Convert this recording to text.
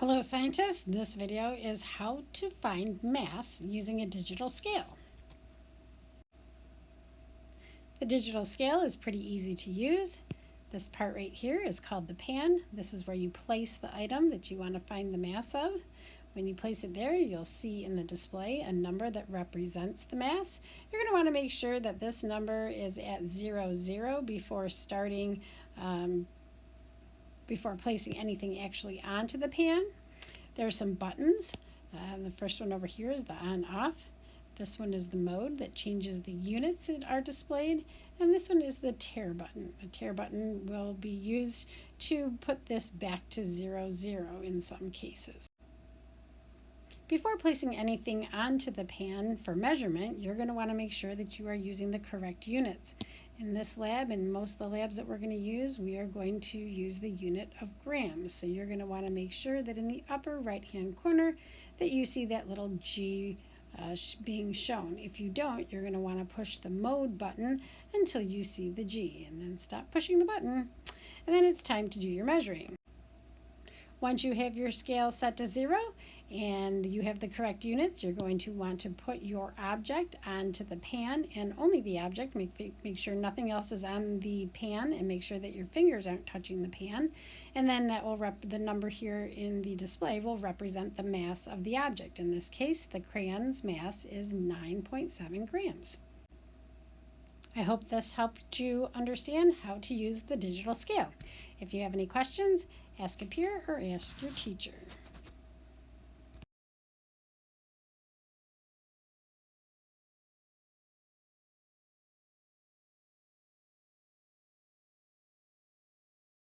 Hello scientists, this video is how to find mass using a digital scale. The digital scale is pretty easy to use. This part right here is called the pan. This is where you place the item that you want to find the mass of. When you place it there, you'll see in the display a number that represents the mass. You're going to want to make sure that this number is at 00 before before placing anything actually onto the pan. There are some buttons. The first one over here is the on-off. This one is the mode that changes the units that are displayed. And this one is the tare button. The tare button will be used to put this back to 00 in some cases. Before placing anything onto the pan for measurement, you're going to want to make sure that you are using the correct units. In this lab and most of the labs that we're going to use, we are going to use the unit of grams. So you're going to want to make sure that in the upper right hand corner that you see that little G being shown. If you don't, you're going to want to push the mode button until you see the G and then stop pushing the button. And then it's time to do your measuring. Once you have your scale set to 0 and you have the correct units, you're going to want to put your object onto the pan and only the object. Make sure nothing else is on the pan and make sure that your fingers aren't touching the pan. And then that will the number here in the display will represent the mass of the object. In this case, the crayon's mass is 9.7 grams. I hope this helped you understand how to use the digital scale. If you have any questions, ask a peer or ask your teacher.